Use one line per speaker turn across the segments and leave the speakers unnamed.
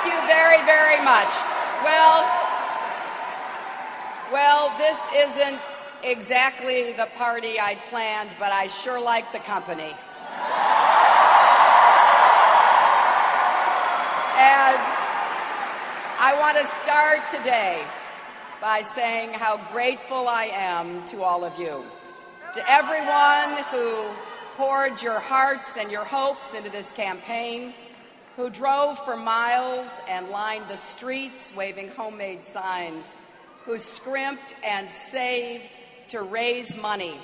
you very, very much. Well, this isn't exactly the party I'd planned, but I sure like the company. And I want to start today by saying how grateful I am to all of you, to everyone who poured your hearts and your hopes into this campaign, who drove for miles and lined the streets waving homemade signs, who scrimped and saved to raise money,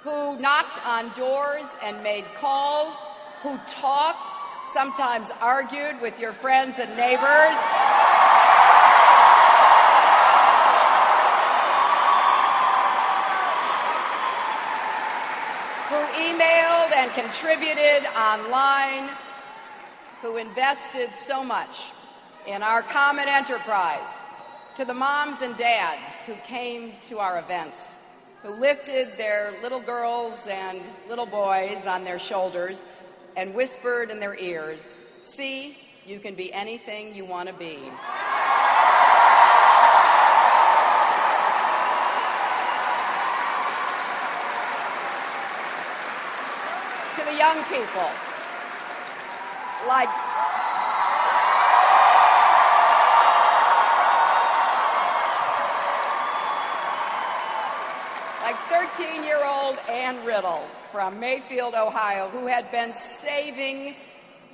who knocked on doors and made calls, who talked, sometimes argued with your friends and neighbors, who emailed and contributed online, who invested so much in our common enterprise, to the moms and dads who came to our events, who lifted their little girls and little boys on their shoulders and whispered in their ears, "See, you can be anything you want to be." To the young people, like 13-year-old Ann Riddle from Mayfield, Ohio, who had been saving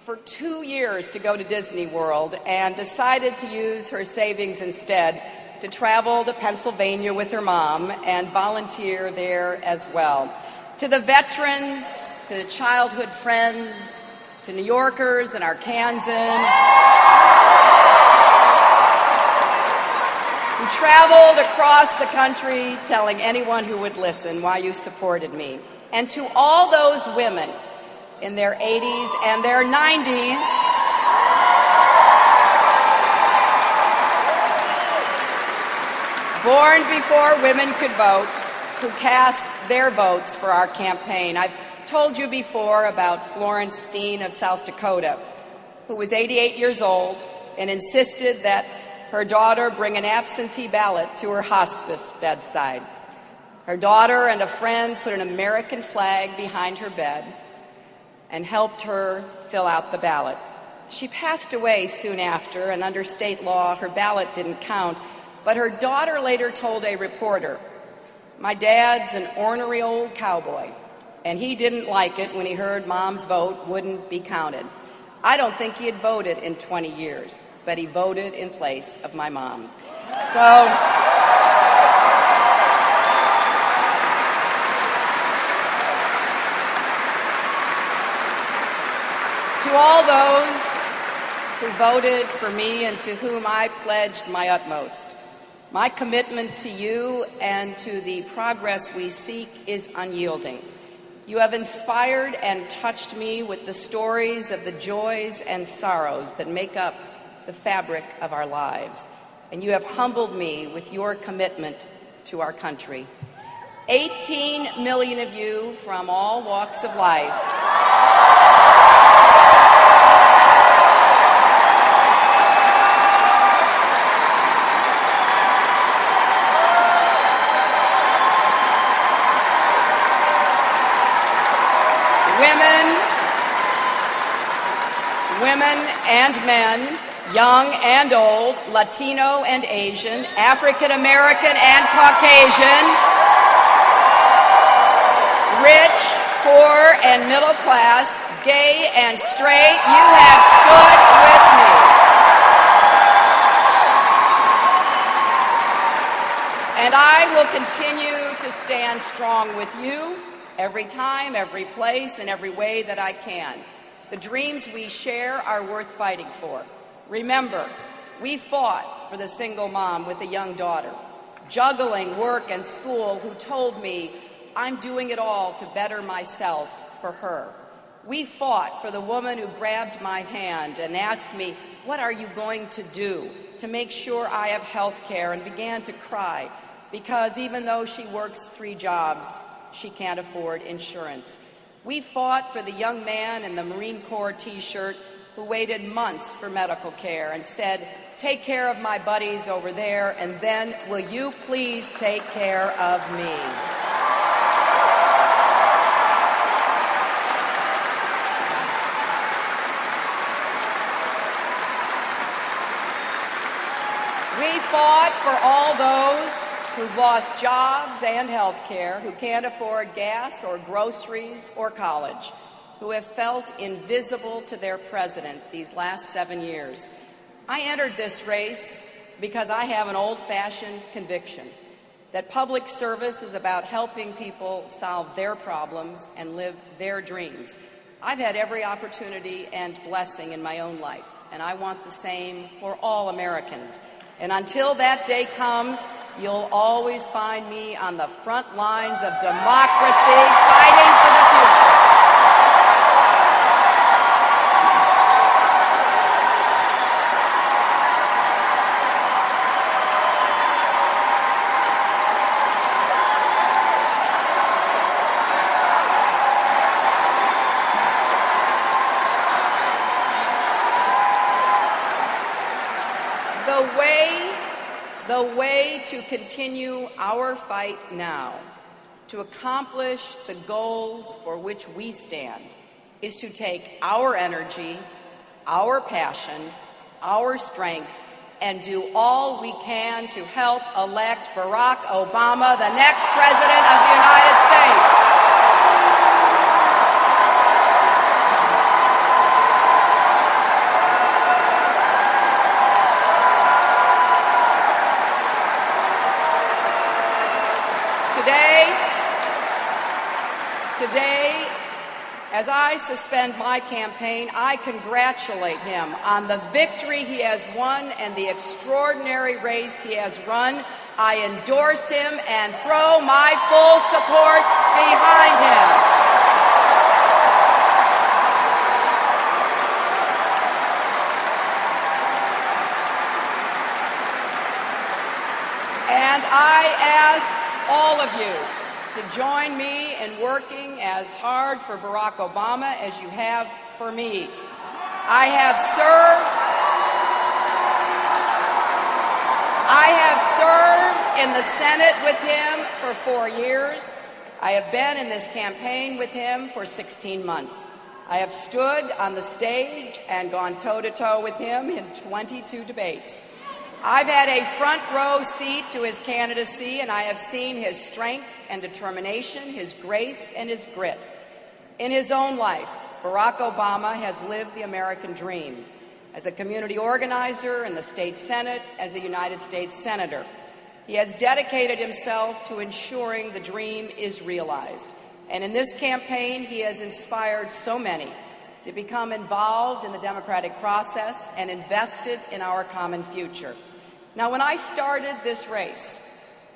for 2 years to go to Disney World and decided to use her savings instead to travel to Pennsylvania with her mom and volunteer there as well. To the veterans, to the childhood friends, to New Yorkers and Arkansans who traveled across the country telling anyone who would listen why you supported me. And to all those women in their 80s and their 90s born before women could vote, who cast their votes for our campaign. I've told you before about Florence Steen of South Dakota, who was 88 years old and insisted that her daughter bring an absentee ballot to her hospice bedside. Her daughter and a friend put an American flag behind her bed and helped her fill out the ballot. She passed away soon after, and under state law, her ballot didn't count. But her daughter later told a reporter, "My dad's an ornery old cowboy, and he didn't like it when he heard Mom's vote wouldn't be counted. I don't think he had voted in 20 years, but he voted in place of my mom." So, to all those who voted for me and to whom I pledged my utmost, my commitment to you and to the progress we seek is unyielding. You have inspired and touched me with the stories of the joys and sorrows that make up the fabric of our lives, and you have humbled me with your commitment to our country. 18 million of you from all walks of life women and men, young and old, Latino and Asian, African American and Caucasian, rich, poor, and middle class, gay and straight, you have stood with me. And I will continue to stand strong with you every time, every place, and every way that I can. The dreams we share are worth fighting for. Remember, we fought for the single mom with a young daughter, juggling work and school, who told me, "I'm doing it all to better myself for her." We fought for the woman who grabbed my hand and asked me, "What are you going to do to make sure I have health care?" and began to cry because even though she works 3 jobs, she can't afford insurance. We fought for the young man in the Marine Corps T-shirt who waited months for medical care and said, "Take care of my buddies over there, and then will you please take care of me?" We fought for all those who've lost jobs and health care, who can't afford gas or groceries or college, who have felt invisible to their president these last 7 years. I entered this race because I have an old-fashioned conviction that public service is about helping people solve their problems and live their dreams. I've had every opportunity and blessing in my own life, and I want the same for all Americans. And until that day comes, you'll always find me on the front lines of democracy, fighting for the future. The way to continue our fight now, to accomplish the goals for which we stand, is to take our energy, our passion, our strength, and do all we can to help elect Barack Obama, the next President of the United States. Today, as I suspend my campaign, I congratulate him on the victory he has won and the extraordinary race he has run. I endorse him and throw my full support behind him. And I ask all of you to join me in working as hard for Barack Obama as you have for me. I have served in the Senate with him for 4 years. I have been in this campaign with him for 16 months. I have stood on the stage and gone toe-to-toe with him in 22 debates. I've had a front row seat to his candidacy, and I have seen his strength and determination, his grace and his grit. In his own life, Barack Obama has lived the American dream as a community organizer in the state Senate, as a United States Senator. He has dedicated himself to ensuring the dream is realized. And in this campaign, he has inspired so many to become involved in the democratic process and invested in our common future. Now, when I started this race,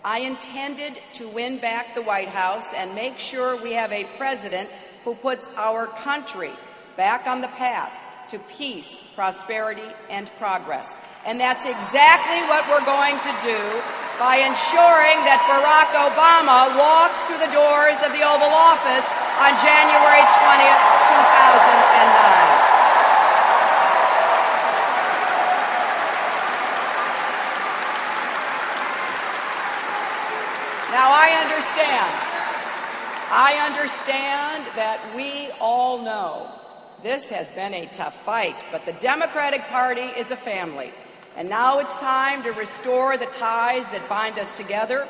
I intended to win back the White House and make sure we have a president who puts our country back on the path to peace, prosperity, and progress. And that's exactly what we're going to do by ensuring that Barack Obama walks through the doors of the Oval Office on January 20th, 2009. Now, I understand that we all know this has been a tough fight, but the Democratic Party is a family, and now it's time to restore the ties that bind us together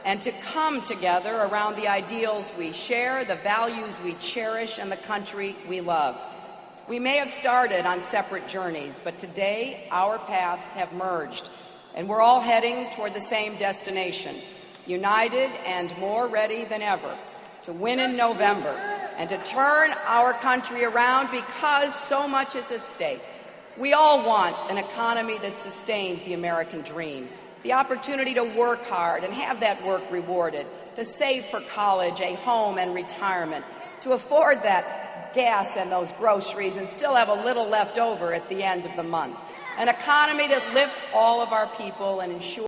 and to come together around the ideals we share, the values we cherish, and the country we love. We may have started on separate journeys, but today our paths have merged, and we're all heading toward the same destination, united and more ready than ever to win in November and to turn our country around, because so much is at stake. We all want an economy that sustains the American dream, the opportunity to work hard and have that work rewarded, to save for college, a home, and retirement, to afford that gas and those groceries and still have a little left over at the end of the month. An economy that lifts all of our people and ensures